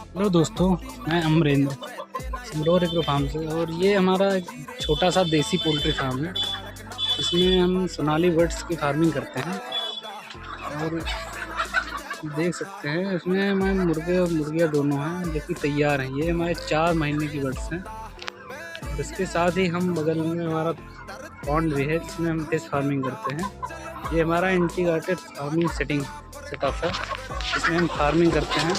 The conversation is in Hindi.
हेलो दोस्तों, मैं अमरेंद्र सिमरोर एग्रो फार्म से। और ये हमारा एक छोटा सा देसी पोल्ट्री फार्म है। इसमें हम सोनाली बर्ड्स की फार्मिंग करते हैं। और देख सकते हैं इसमें हमारे मुर्गे और मुर्गियाँ दोनों हैं जो कि तैयार हैं। ये हमारे 4 महीने की बर्ड्स हैं। और इसके साथ ही हम बगल में हमारा पॉन्ड भी है जिसमें हम फिश फार्मिंग करते हैं। ये हमारा इंटीग्रेटेड फार्मिंग सेटअप है, इसमें हम फार्मिंग करते हैं।